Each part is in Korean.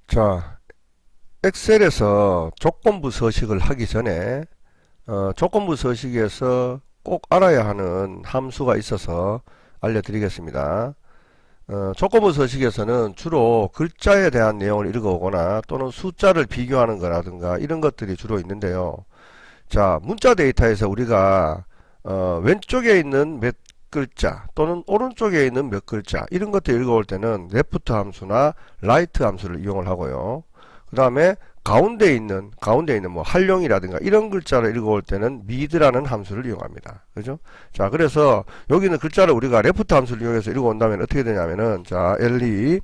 자, 엑셀에서 조건부 서식을 하기 전에 조건부 서식에서 꼭 알아야 하는 함수가 있어서 알려드리겠습니다. 조건부 서식에서는 주로 글자에 대한 내용을 읽어오거나 또는 숫자를 비교하는 거라든가 이런 것들이 주로 있는데요. 자, 문자 데이터에서 우리가 왼쪽에 있는 몇 글자 또는 오른쪽에 있는 몇 글자 이런 것들 읽어올 때는 레프트 함수나 라이트 함수를 이용을 하고요. 그 다음에 가운데 있는 뭐 활용이라든가 이런 글자를 읽어올 때는 미드라는 함수를 이용합니다. 그죠? 자, 그래서 여기 있는 글자를 우리가 레프트 함수를 이용해서 읽어온다면 어떻게 되냐면은 자, LEFT.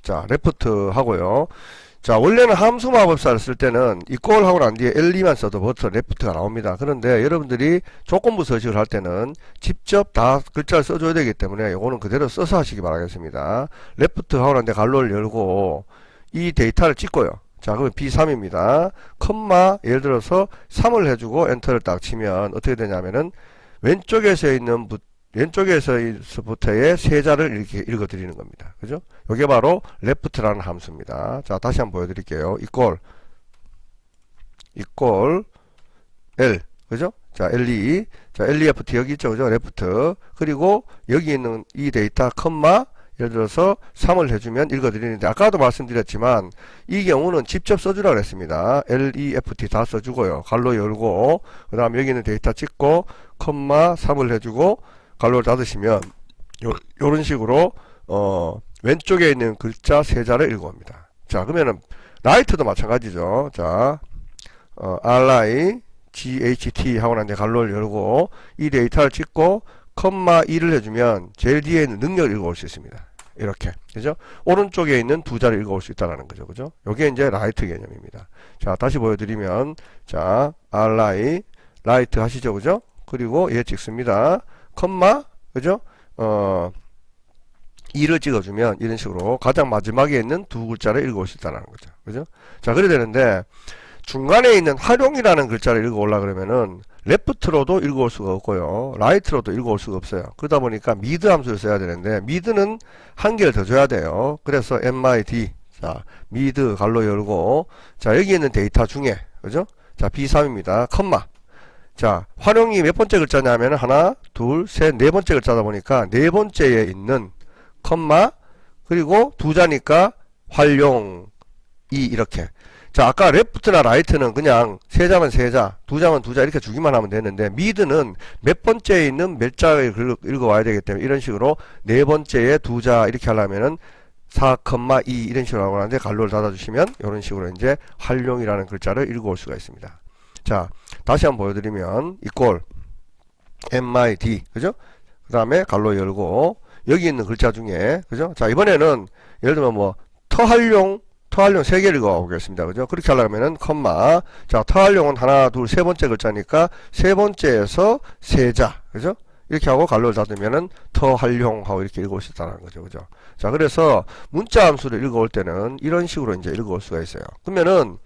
자, 레프트 하고요. 자, 원래는 함수 마법사를 쓸 때는 이꼴 하고 난 뒤에 LE만 써도 버터 레프트가 나옵니다. 그런데 여러분들이 조건부 서식을 할 때는 직접 다 글자를 써줘야 되기 때문에 이거는 그대로 써서 하시기 바라겠습니다. 레프트 하고 난 뒤에 갈로를 열고 이 데이터를 찍고요. 자, 그러면 B3입니다. 컴마 예를 들어서 3을 해주고 엔터를 딱 치면 어떻게 되냐면은 왼쪽에서부터의 세자를 이렇게 읽어드리는 겁니다. 그죠? 이게 바로 left라는 함수입니다. 자, 다시 한번 보여드릴게요. equal L. 그죠? 자, LE. 자, LEFT 여기 있죠. 그죠? left. 그리고 여기 있는 이 데이터, 컴마, 예를 들어서 3을 해주면 읽어드리는데, 아까도 말씀드렸지만, 이 경우는 직접 써주라고 했습니다. LEFT 다 써주고요. 갈로 열고, 그 다음 여기 있는 데이터 찍고, 컴마 3을 해주고, 갈로를 닫으시면 요런 식으로 왼쪽에 있는 글자 세자를 읽어옵니다. 자, 그러면은 라이트도 마찬가지죠. 자, RI GHT 하고 난 뒤에 갈로를 열고 이 데이터를 찍고 컴마 2를 해주면 제일 뒤에 있는 능력을 읽어올 수 있습니다. 이렇게. 그죠? 오른쪽에 있는 두 자를 읽어올 수 있다는 거죠. 그죠? 요게 이제 라이트 개념입니다. 자, 다시 보여드리면 자, RI 라이트 하시죠. 그죠? 그리고 얘 찍습니다. 컴마, 그죠? 2를 찍어주면 이런 식으로 가장 마지막에 있는 두 글자를 읽어올 수 있다는 거죠. 그죠? 자, 그래야 되는데, 중간에 있는 활용이라는 글자를 읽어올라 그러면은, 레프트로도 읽어올 수가 없고요. 라이트로도 읽어올 수가 없어요. 그러다 보니까 미드 함수를 써야 되는데, 미드는 한 개를 더 줘야 돼요. 그래서 MID. 자, 미드 갈로 열고, 자, 여기 있는 데이터 중에, 그죠? 자, B3입니다. 컴마. 자, 활용이 몇 번째 글자냐면 하나, 둘, 셋, 네 번째 글자다 보니까 네 번째에 있는 컴마 그리고 두 자니까 활용 이렇게. 자, 아까 레프트나 라이트는 그냥 세 자면 세 자, 두 자면 두 자 이렇게 주기만 하면 되는데 미드는 몇 번째에 있는 몇 자를 읽어와야 되기 때문에 이런 식으로 네 번째에 두 자 이렇게 하려면은 4,2 이런 식으로 하고 나는데 갈로를 닫아주시면 이런 식으로 이제 활용이라는 글자를 읽어올 수가 있습니다. 자, 다시 한번 보여드리면 equal MID 그죠? 그 다음에 갈로 열고 여기 있는 글자 중에 그죠? 자, 이번에는 예를 들면 뭐 터활용 세 개를 읽어보겠습니다. 그죠? 그렇게 하려면은 컴마. 자, 터활용은 하나, 둘, 세 번째 글자니까 세 번째에서 세자 그죠? 이렇게 하고 갈로를 닫으면은 터활용 하고 이렇게 읽어올 수 있다는 거죠. 그죠? 자, 그래서 문자 함수를 읽어올 때는 이런 식으로 이제 읽어올 수가 있어요. 그러면은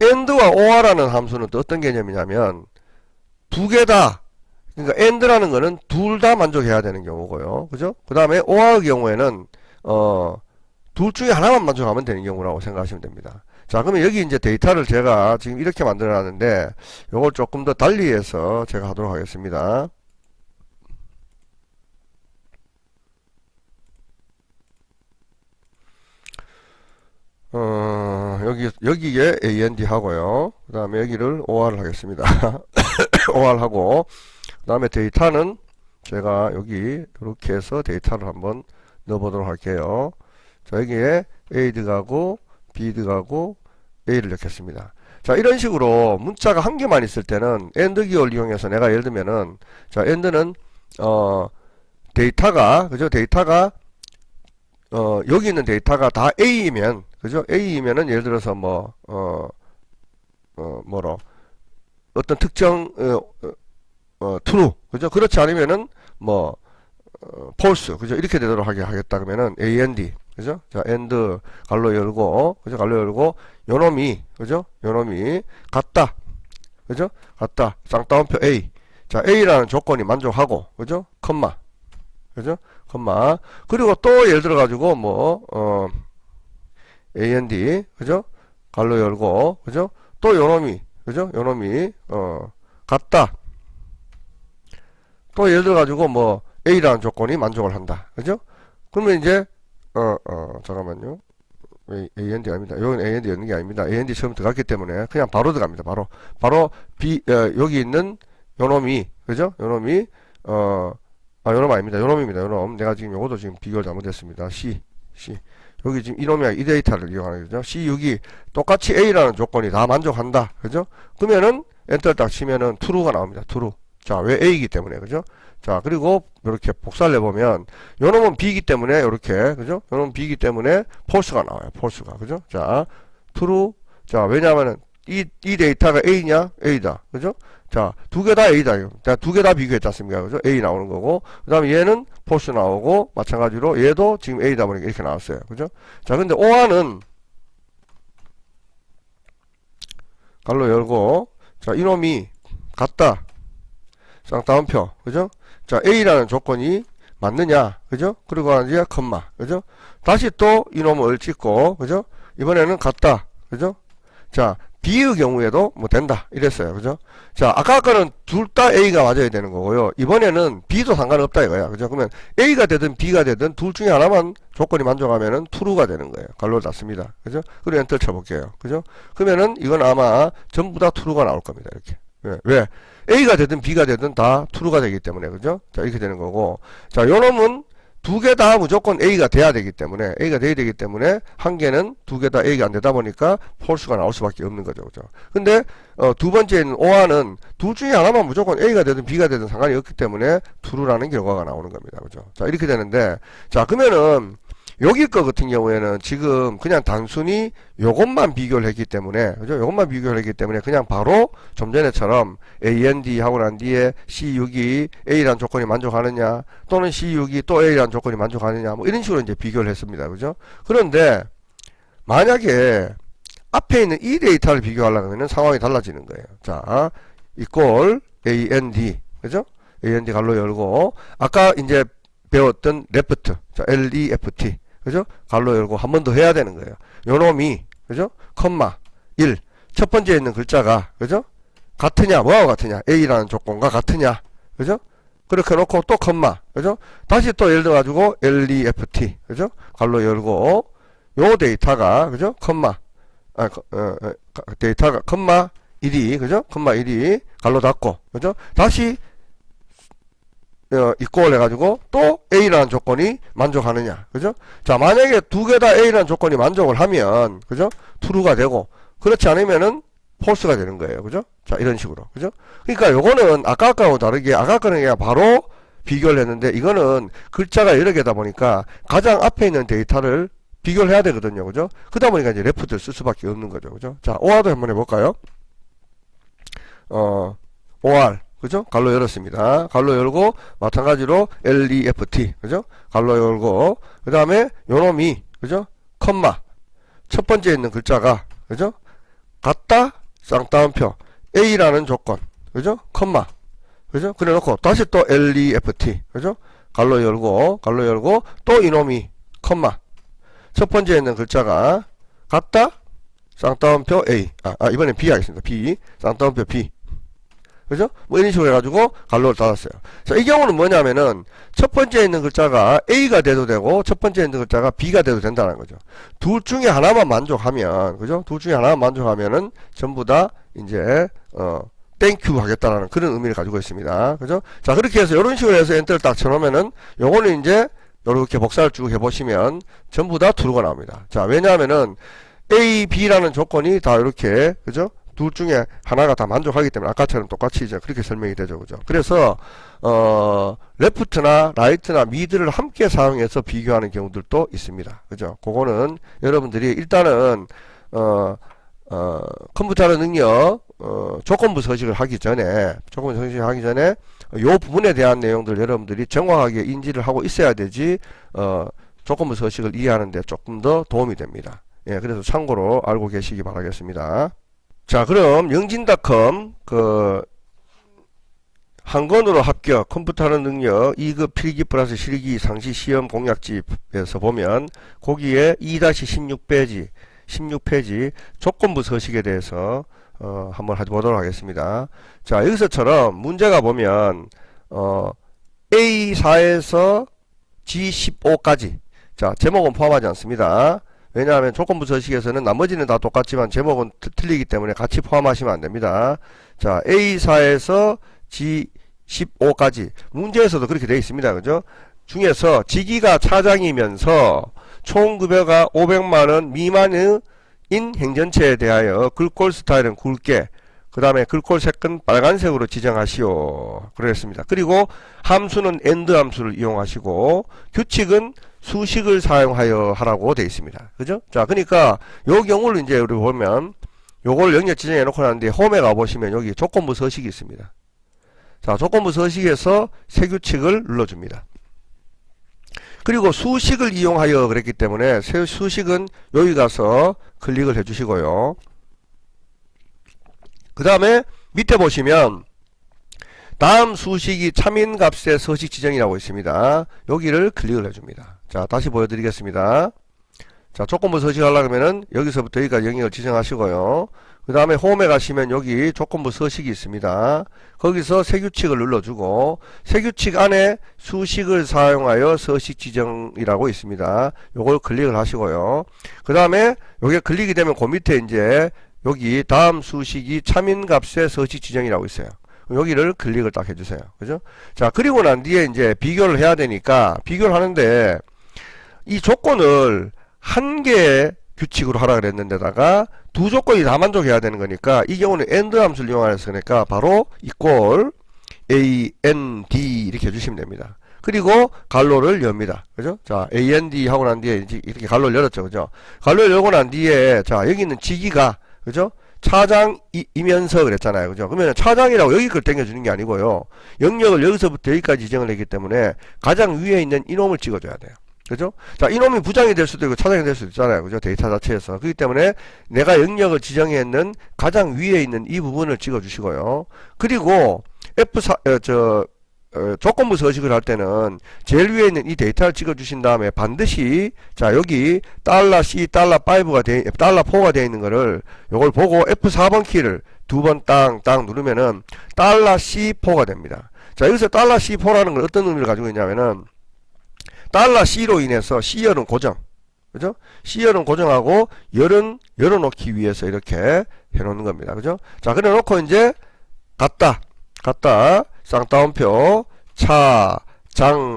and와 or라는 함수는 또 어떤 개념이냐면 두 개 다, 그러니까 and라는 거는 둘 다 만족해야 되는 경우고요. 그죠? 그 다음에 or의 경우에는 둘 중에 하나만 만족하면 되는 경우라고 생각하시면 됩니다. 자, 그러면 여기 이제 데이터를 제가 지금 이렇게 만들어 놨는데 요걸 조금 더 달리 해서 제가 하도록 하겠습니다. 여기에 AND 하고요. 그 다음에 여기를 OR을 하겠습니다. OR 하고, 그 다음에 데이터는 제가 여기 이렇게 해서 데이터를 한번 넣어보도록 할게요. 자, 여기에 A 들어가고, B 들어가고, A를 넣겠습니다. 자, 이런 식으로 문자가 한 개만 있을 때는 AND 기호를 이용해서 내가 예를 들면은, 자, AND는, 그죠? 데이터가, 여기 있는 데이터가 다 A이면, 그죠? A이면은 예를 들어서 어떤 특정, true. 그죠? 그렇지 않으면은 false. 그죠? 이렇게 되도록 하겠다. 그러면은 AND. 그죠? 자, AND 갈로 열고, 그죠? 갈로 열고, 요놈이, 그죠? 요놈이 같다. 그죠? 같다. 쌍따옴표 A. 자, A라는 조건이 만족하고, 그죠? 컴마. 그죠? 컴마. 그리고 또 예를 들어 가지고 and, 그죠? 갈로 열고, 그죠? 또 요놈이, 그죠? 요놈이 같다. 또 예를 들어 가지고 A라는 조건이 만족을 한다. 그죠? 그러면 이제 잠깐만요. AND 아닙니다. 여기는 AND 였는 게 아닙니다. AND 처음 들어갔기 때문에 그냥 바로 들어갑니다. 바로 여기 있는 요놈이, 그죠? 요놈이 요놈 아닙니다. 요놈입니다. 요놈. 내가 지금 요것도 지금 비교를 잘못했습니다. C. 여기 지금 이놈이 이 데이터를 이용하는 거죠. C6이 똑같이 A라는 조건이 다 만족한다. 그죠? 그러면은 엔터를 딱 치면은 true가 나옵니다. true. 자, 왜 A이기 때문에, 그죠? 자, 그리고 이렇게 복사를 해보면 요놈은 B이기 때문에 이렇게, 그죠? 요놈은 B이기 때문에 false가 나와요. false가, 그죠? 자, true. 자, 왜냐하면은 이 데이터가 A냐? A다. 그죠? 자, 두 개 다 A다. 두 개 다 비교했지 않습니까? 그죠? A 나오는 거고. 그 다음에 얘는 false 나오고, 마찬가지로 얘도 지금 A다 보니까 이렇게 나왔어요. 그죠? 자, 근데 OR은 갈로 열고, 자, 이놈이 같다. 쌍따옴표. 그죠? 자, A라는 조건이 맞느냐? 그죠? 그리고 이제 컴마. 그죠? 다시 또 이놈을 찍고, 그죠? 이번에는 같다. 그죠? 자, B의 경우에도 된다. 이랬어요. 그죠? 자, 아까 거는 둘 다 A가 맞아야 되는 거고요. 이번에는 B도 상관없다 이거야. 그죠? 그러면 A가 되든 B가 되든 둘 중에 하나만 조건이 만족하면은 true가 되는 거예요. 갈로 닫습니다. 그죠? 그리고 엔터 쳐볼게요. 그죠? 그러면은 이건 아마 전부 다 true가 나올 겁니다. 이렇게. 왜? A가 되든 B가 되든 다 true가 되기 때문에. 그죠? 자, 이렇게 되는 거고. 자, 요 놈은 두 개 다 무조건 A가 돼야 되기 때문에, A가 돼야 되기 때문에, 한 개는 두 개 다 A가 안 되다 보니까 false가 나올 수밖에 없는 거죠. 그죠? 근데, 두 번째는 OR은 둘 중에 하나만 무조건 A가 되든 B가 되든 상관이 없기 때문에 true라는 결과가 나오는 겁니다. 그죠? 자, 이렇게 되는데, 자, 그러면은, 여기 거 같은 경우에는 지금 그냥 단순히 요것만 비교를 했기 때문에, 그죠? 요것만 비교를 했기 때문에 그냥 바로 좀 전에처럼 AND 하고 난 뒤에 C6이 A라는 조건이 만족하느냐, 또는 C6이 또 A라는 조건이 만족하느냐, 이런 식으로 이제 비교를 했습니다. 그죠? 그런데 만약에 앞에 있는 이 데이터를 비교하려고 하면 상황이 달라지는 거예요. 자, equal AND, 그죠? AND 갈로 열고, 아까 이제 배웠던 left, 자, LEFT, 그죠? 갈로 열고 한 번 더 해야 되는 거예요. 요놈이, 그죠? 컴마 1. 첫 번째에 있는 글자가, 그죠? 같으냐, 뭐하고 같으냐? A라는 조건과 같으냐, 그죠? 그렇게 놓고 또 컴마, 그죠? 다시 또 예를 들어가지고 LEFT, 그죠? 갈로 열고, 요 데이터가, 그죠? 컴마, 데이터가 컴마 1이, 그죠? 컴마 1이 갈로 닫고, 그죠? 다시 equal 해가지고 또 A라는 조건이 만족하느냐, 그죠? 자, 만약에 두 개 다 A라는 조건이 만족을 하면, 그죠? true가 되고, 그렇지 않으면은 false가 되는 거예요, 그죠? 자, 이런 식으로, 그죠? 그러니까 요거는 아까 거하고 다르게, 아까 거는 그냥 바로 비교를 했는데, 이거는 글자가 여러 개다 보니까 가장 앞에 있는 데이터를 비교를 해야 되거든요, 그죠? 그러다 보니까 이제 left를 쓸 수밖에 없는 거죠, 그죠? 자, OR도 한번 해볼까요? OR, 그죠? 갈로 열었습니다. 갈로 열고, 마찬가지로 LEFT, 그죠? 갈로 열고, 그 다음에 요놈이, 그죠? 컴마. 첫 번째에 있는 글자가, 그죠? 같다, 쌍따옴표. A라는 조건, 그죠? 컴마. 그죠? 그래 놓고, 다시 또 LEFT, 그죠? 갈로 열고, 또 이놈이, 컴마. 첫 번째에 있는 글자가, 같다, 쌍따옴표 A. 이번엔 B 하겠습니다. B. 쌍따옴표 B. 그죠? 이런 식으로 해가지고 갈로를 닫았어요. 자, 이 경우는 뭐냐면은 첫 번째에 있는 글자가 A가 돼도 되고 첫 번째에 있는 글자가 B가 돼도 된다는 거죠. 둘 중에 하나만 만족하면, 그죠? 둘 중에 하나만 만족하면은 전부 다 이제 땡큐 하겠다라는 그런 의미를 가지고 있습니다. 그죠? 자, 그렇게 해서 이런 식으로 해서 엔터를 딱 쳐놓으면은 요거는 이제 요렇게 복사를 쭉 해보시면 전부 다 true가 나옵니다. 자, 왜냐하면은 A, B라는 조건이 다 이렇게, 그죠? 둘 중에 하나가 다 만족하기 때문에 아까처럼 똑같이 이제 그렇게 설명이 되죠. 그죠? 그래서 레프트나 라이트나 미드를 함께 사용해서 비교하는 경우들도 있습니다. 그죠? 그거는 여러분들이 일단은 컴퓨터의 능력 조건부 서식을 하기 전에 요 부분에 대한 내용들 여러분들이 정확하게 인지를 하고 있어야 되지 조건부 서식을 이해하는 데 조금 더 도움이 됩니다. 예, 그래서 참고로 알고 계시기 바라겠습니다. 자, 그럼 영진닷컴 한 권으로 합격, 컴퓨터하는 능력 2급 필기 플러스 실기 상시 시험 공략집에서 보면 거기에 2-16페이지 조건부 서식에 대해서 한번 보도록 하겠습니다. 자, 여기서처럼 문제가 보면 A4에서 G15까지, 자, 제목은 포함하지 않습니다. 왜냐하면 조건부 서식에서는 나머지는 다 똑같지만 제목은 틀리기 때문에 같이 포함하시면 안됩니다. 자, A4에서 G15까지 문제에서도 그렇게 되어 있습니다. 그죠? 중에서 직위가 차장이면서 총 급여가 500만원 미만인 행전체에 대하여 글꼴 스타일은 굵게, 그 다음에 글꼴 색은 빨간색으로 지정하시오. 그랬습니다. 그리고 함수는 AND 함수를 이용하시고 규칙은 수식을 사용하여 하라고 되어 있습니다. 그죠? 자, 그러니까 요 경우를 이제 우리 보면 요걸 영역 지정해 놓고 나는데 홈에 가보시면 여기 조건부 서식이 있습니다. 자, 조건부 서식에서 새 규칙을 눌러줍니다. 그리고 수식을 이용하여 그랬기 때문에 새 수식은 여기 가서 클릭을 해주시고요. 그 다음에 밑에 보시면 다음 수식이 참인값의 서식 지정이라고 있습니다. 여기를 클릭을 해줍니다. 자, 다시 보여드리겠습니다. 자, 조건부 서식 하려고 하면은 여기서부터 여기까지 영역을 지정하시고요. 그 다음에 홈에 가시면 여기 조건부 서식이 있습니다. 거기서 새 규칙을 눌러주고 새 규칙 안에 수식을 사용하여 서식 지정이라고 있습니다. 요걸 클릭을 하시고요. 그 다음에 요게 클릭이 되면 그 밑에 이제 여기 다음 수식이 참인값의 서식 지정이라고 있어요. 여기를 클릭을 딱 해주세요. 그죠? 자, 그리고 난 뒤에 이제 비교를 해야 되니까 비교를 하는데 이 조건을 한 개의 규칙으로 하라 그랬는데다가 두 조건이 다 만족해야 되는 거니까 이 경우는 AND 함수를 이용해서 그러니까 바로 equal AND 이렇게 해주시면 됩니다. 그리고 갈로를 엽니다. 그죠? 자, AND 하고 난 뒤에 이렇게 갈로를 열었죠. 그죠? 갈로를 열고 난 뒤에 자, 여기 있는 직위가 그죠? 차장이면서 그랬잖아요. 그죠? 그러면 차장이라고 여기 걸 땡겨주는 게 아니고요. 영역을 여기서부터 여기까지 지정을 했기 때문에 가장 위에 있는 이놈을 찍어줘야 돼요. 그죠? 자, 이놈이 부장이 될 수도 있고 차장이 될 수도 있잖아요. 그죠? 데이터 자체에서. 그렇기 때문에 내가 영역을 지정했는 가장 위에 있는 이 부분을 찍어주시고요. 그리고 조건부 서식을 할 때는 제일 위에 있는 이 데이터를 찍어주신 다음에 반드시 자, 여기 $C, $4가 되어 있는 거를 요걸 보고 F4번 키를 두 번 땅 누르면은 $C4가 됩니다. 자, 여기서 $C4라는 건 어떤 의미를 가지고 있냐면은 $C로 인해서 C열은 고정. 그죠? C열은 고정하고 열은 열어놓기 위해서 이렇게 해놓는 겁니다. 그죠? 자, 그래 놓고 이제 갔다. 쌍따옴표, 장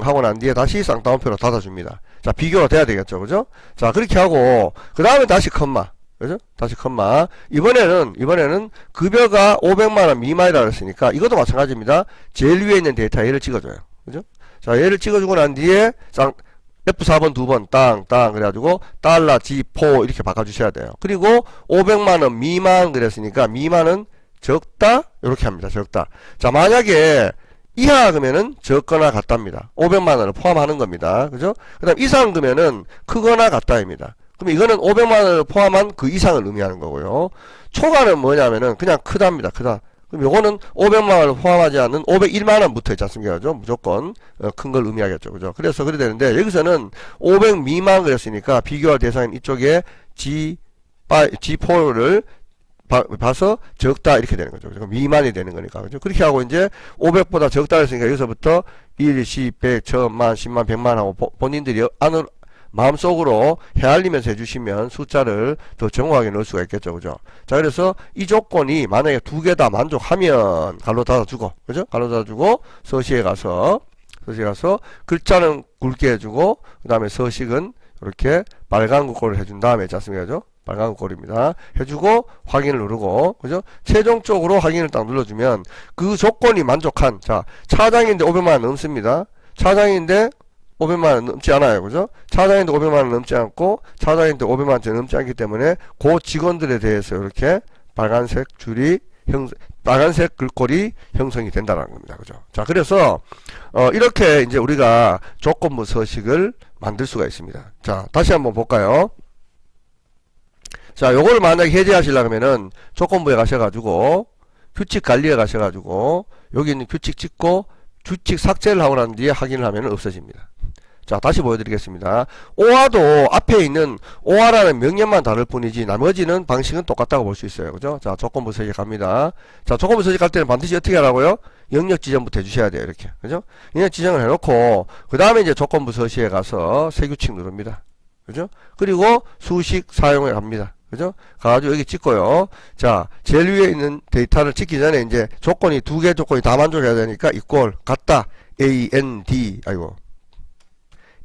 하고 난 뒤에 다시 쌍따옴표로 닫아줍니다. 자, 비교가 돼야 되겠죠. 그죠? 자, 그렇게 하고, 그 다음에 다시 컴마. 그죠? 다시 컴마. 이번에는 급여가 500만원 미만이라 그랬으니까 이것도 마찬가지입니다. 제일 위에 있는 데이터 얘를 찍어줘요. 그죠? 자, 얘를 찍어주고 난 뒤에 F4번 두 번 땅 그래가지고 $G4 이렇게 바꿔주셔야 돼요. 그리고 500만원 미만 그랬으니까 미만은 적다 이렇게 합니다. 적다. 자, 만약에 이하 그러면은 적거나 같답니다. 500만원을 포함하는 겁니다. 그죠? 그 다음 이상 그러면은 크거나 같다입니다. 그럼 이거는 500만원을 포함한 그 이상을 의미하는 거고요. 초과는 뭐냐면은 그냥 크답니다. 크다. 그럼 요거는 500만원을 포함하지 않는 501만원 붙어 있지 않습니까? 그죠? 무조건 큰 걸 의미하겠죠. 그죠? 그래서 그래 되는데 여기서는 500 미만 그랬으니까 비교할 대상인 이쪽에 G4를 봐서 적다 이렇게 되는 거죠. 미만이 되는 거니까. 그죠? 그렇게 하고 이제 500보다 적다 했으니까 여기서부터 1, 10, 100, 1000만, 10만, 100만 하고 본인들이 마음속으로 헤아리면서 해주시면 숫자를 더 정확하게 넣을 수가 있겠죠. 그죠? 자, 그래서 이 조건이 만약에 두 개 다 만족하면 갈로 닫아주고, 그죠? 갈로 닫아주고, 서식에 가서 글자는 굵게 해주고, 그 다음에 서식은 이렇게 빨간 글꼴을 해준 다음에 있지 않습니까? 그죠? 빨간 글꼴입니다. 해주고, 확인을 누르고, 그죠? 최종적으로 확인을 딱 눌러주면 그 조건이 만족한, 자, 차장인데 500만원 넘습니다. 차장인데 500만원 넘지 않아요. 그죠? 차장인데 500만원 넘지 않고 차장인데 500만원짜리 넘지 않기 때문에 그 직원들에 대해서 이렇게 빨간색 빨간색 글꼴이 형성이 된다는 겁니다. 그죠? 자, 그래서 이렇게 이제 우리가 조건부 서식을 만들 수가 있습니다. 자, 다시 한번 볼까요? 자, 요걸 만약에 해제하시려면은 조건부에 가셔가지고 규칙 관리에 가셔가지고 여기 있는 규칙 찍고 규칙 삭제를 하고 난 뒤에 확인을 하면 없어집니다. 자, 다시 보여드리겠습니다. OR도 앞에 있는 OR라는 명령만 다를 뿐이지 나머지는 방식은 똑같다고 볼 수 있어요. 그죠? 자, 조건부 서식 갑니다. 자, 조건부 서식할 때는 반드시 어떻게 하라고요? 영역 지정부터 해주셔야 돼요. 이렇게. 그죠? 영역 지정을 해놓고 그 다음에 이제 조건부 서식에 가서 새 규칙 누릅니다. 그죠? 그리고 수식 사용에 갑니다. 그죠? 가가지고 여기 찍고요. 자, 제일 위에 있는 데이터를 찍기 전에 이제 조건이 두 개 조건이 다 만족해야 되니까 equal 같다 AND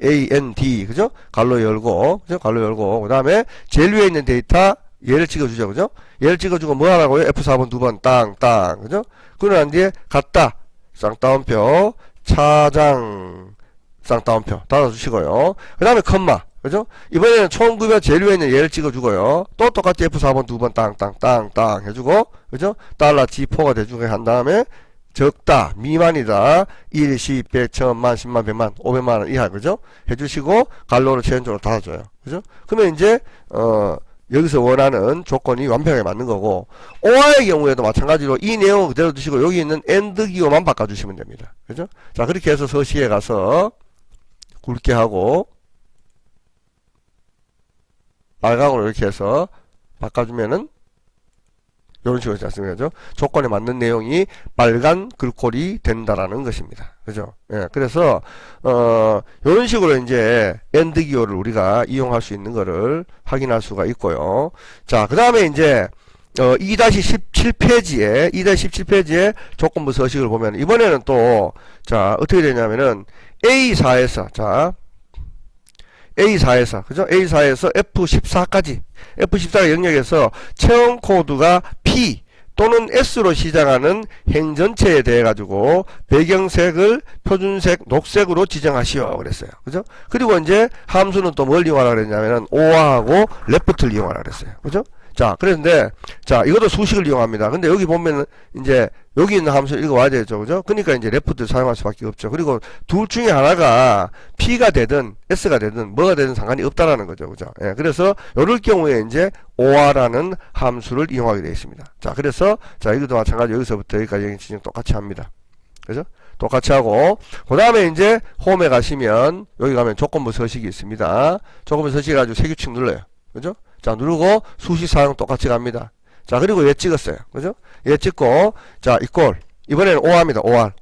AND 그죠? 갈로 열고 그죠? 갈로 열고 그 다음에 제일 위에 있는 데이터 얘를 찍어주죠. 그죠? 얘를 찍어주고 뭐 하라고요? F4번 두 번 땅 그죠? 그러고 난 뒤에 같다 쌍따옴표 차장 쌍따옴표 달아주시고요. 그 다음에 컴마 그죠? 이번에는 총급여 제일 위에 있는 얘를 찍어주고요. 또 똑같이 F4번 두 번 땅 해주고 그죠? 달러 G4가 돼주게 한 다음에 적다, 미만이다, 1, 10, 100, 1000만, 10만, 100만, 500만원 이하, 그죠? 해주시고, 갈로를 최종적으로 닫아줘요. 그죠? 그러면 이제, 여기서 원하는 조건이 완벽하게 맞는 거고, OR의 경우에도 마찬가지로 이 내용을 그대로 두시고, 여기 있는 AND 기호만 바꿔주시면 됩니다. 그죠? 자, 그렇게 해서 서식에 가서, 굵게 하고, 빨강으로 이렇게 해서 바꿔주면은, 이런 식으로 작성해야죠. 조건에 맞는 내용이 빨간 글꼴이 된다라는 것입니다. 그죠? 예, 그래서, 이런 식으로 이제, AND 기호를 우리가 이용할 수 있는 거를 확인할 수가 있고요. 자, 그 다음에 이제, 2-17페이지에 조건부 서식을 보면, 이번에는 또, 자, 어떻게 되냐면은, A4에서, 자, A4에서, 그죠? A4에서 F14까지, F14가 영역에서 체험 코드가 P 또는 S로 시작하는 행 전체에 대해 가지고 배경색을 표준색 녹색으로 지정하시오 그랬어요. 그죠? 그리고 이제 함수는 또 뭘 이용하라 그랬냐면은 OR하고 left를 이용하라 그랬어요. 그죠? 자, 그런데, 자, 이것도 수식을 이용합니다. 근데 여기 보면은, 이제, 여기 있는 함수를 읽어와야 되죠. 그죠? 그러니까 이제 left를 사용할 수밖에 없죠. 그리고 둘 중에 하나가 P가 되든, S가 되든, 뭐가 되든 상관이 없다라는 거죠. 그죠? 예, 그래서, 요럴 경우에 이제, OR라는 함수를 이용하게 되어 있습니다. 자, 그래서, 자, 이것도 마찬가지 여기서부터 여기까지 진행 똑같이 합니다. 그죠? 똑같이 하고, 그 다음에 이제, 홈에 가시면, 여기 가면 조건부 서식이 있습니다. 조건부 서식 해가지고 새 규칙 눌러요. 그죠? 자, 누르고 수식 사용 똑같이 갑니다. 자, 그리고 얘 찍었어요. 그죠? 얘 찍고, 자, equal. 이번에는 OR입니다. OR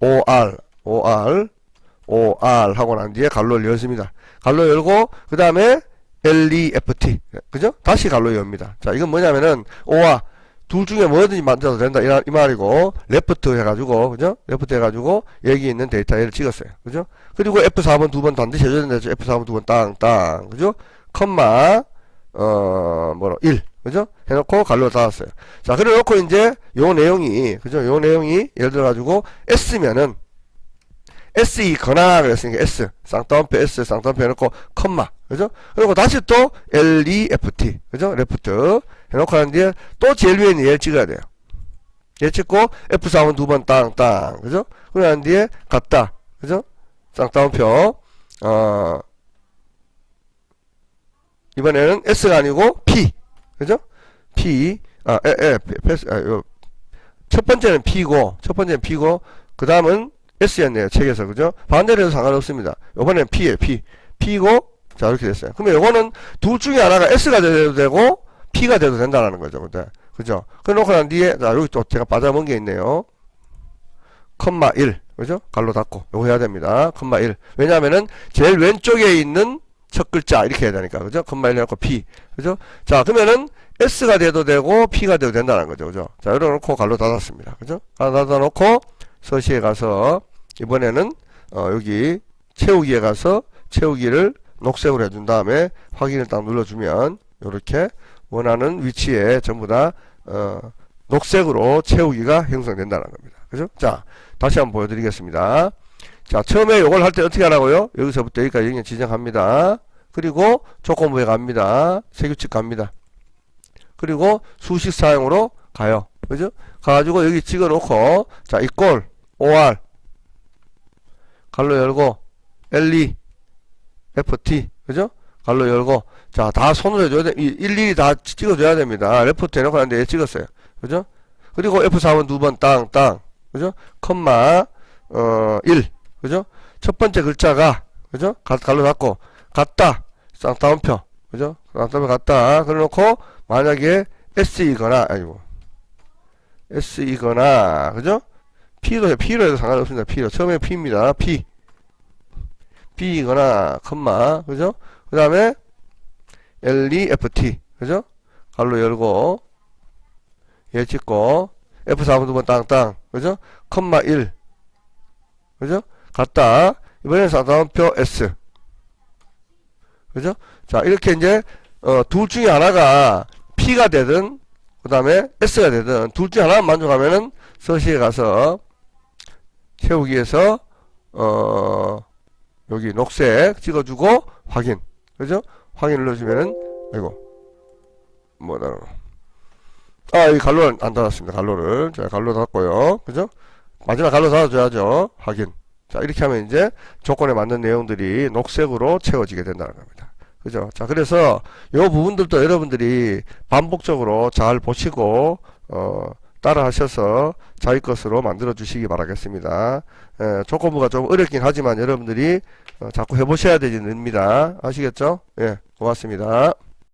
하고 난 뒤에 갈로를 열습니다. 갈로 열고, 그 다음에 LEFT. 그죠? 다시 갈로 엽니다. 자, 이건 뭐냐면은, OR. 둘 중에 뭐든지 만들어도 된다. 이 말이고, 레프트 해가지고, 그죠? 레프트 해가지고, 여기 있는 데이터 얘를 찍었어요. 그죠? 그리고 F4번 두 번 반드시 해줘야 된다. F4번 두 번 땅. 그죠? 컴마. 1. 그죠? 해놓고 갈로 닫았어요. 자, 그래 놓고 이제 요 내용이, 그죠? 요 내용이 예를 들어가지고 S면은 S이거나 그랬으니까 S. 쌍따옴표 S, 쌍따옴표 해놓고 컴마. 그죠? 그리고 다시 또 LEFT. 그죠? 레프트. 해놓고 하는 뒤에 또 제일 위에 있는 얘를 찍어야 돼요. 얘 찍고 F4번 두 번 땅. 그죠? 그러고 난 뒤에 갔다. 그죠? 쌍따옴표. 이번에는 S가 아니고 P. 그죠? P. 첫 번째는 P고, 그 다음은 S였네요. 책에서. 그죠? 반대로 해도 상관없습니다. 요번에는 P예요. P고, 자, 이렇게 됐어요. 그러면 요거는 둘 중에 하나가 S가 돼도 되고, P가 돼도 된다는 거죠. 그죠? 그래놓고 난 뒤에, 자, 여기 또 제가 빠져본 게 있네요. 컴마 1. 그죠? 갈로 닫고. 요거 해야 됩니다. 컴마 1. 왜냐면은, 제일 왼쪽에 있는 첫 글자 이렇게 해야 되니까. 그죠? 컴마 1 해놓고 P. 그죠? 자, 그러면은 S가 돼도 되고 P가 돼도 된다는 거죠. 그죠? 자, 열어놓고 갈로 닫았습니다. 그죠? 닫아놓고 서식에 가서 이번에는 여기 채우기에 가서 채우기를 녹색으로 해준 다음에 확인을 딱 눌러주면 요렇게 원하는 위치에 전부 다 녹색으로 채우기가 형성된다는 겁니다. 그죠? 자, 다시 한번 보여드리겠습니다. 자, 처음에 요걸 할 때 어떻게 하라고요? 여기서부터 여기까지 영역 지정합니다. 그리고 조건부에 갑니다. 새 규칙 갑니다. 그리고 수식 사용으로 가요. 그죠? 가가지고 여기 찍어 놓고, 자, equal, OR, 갈로 열고, LE, FT, 그죠? 갈로 열고, 자, 다 손으로 해줘야 돼. 일일이 다 찍어줘야 됩니다. 레프트 해놓고 하는데 얘 찍었어요. 그죠? 그리고 F4번 두 번 땅. 그죠? 컴마 1, 그죠? 첫 번째 글자가, 그죠? 갈로 닫고 같다, 쌍따옴표, 그죠? 쌍따옴표 같다 그래놓고 만약에 S이거나, 아이고, S이거나, 그죠? P로 해도 상관없습니다. P로 처음에 P입니다. B이거나 컴마, 그죠? 그 다음에 LEFT, 그죠? 갈로 열고 얘 찍고 F4번 두번 땅땅, 그죠? 컴마 1, 그죠? 같다. 이번엔 쌍따옴표 S, 그죠? 자, 이렇게 이제 둘 중에 하나가 P가 되든 그 다음에 S가 되든 둘 중에 하나만 만족하면은 서식에 가서 채우기에서 여기 녹색 찍어주고 확인, 그죠? 확인 눌러주면은, 아이고, 뭐다, 이 갈로 안 닫았습니다. 갈로를. 자, 갈로 닫고요. 그죠? 마지막 갈로 닫아줘야죠. 확인. 자, 이렇게 하면 이제 조건에 맞는 내용들이 녹색으로 채워지게 된다는 겁니다. 그죠? 자, 그래서 요 부분들도 여러분들이 반복적으로 잘 보시고, 따라 하셔서 자기 것으로 만들어 주시기 바라겠습니다. 조건부가 좀 어렵긴 하지만 여러분들이 자꾸 해보셔야 됩니다. 아시겠죠? 예, 고맙습니다.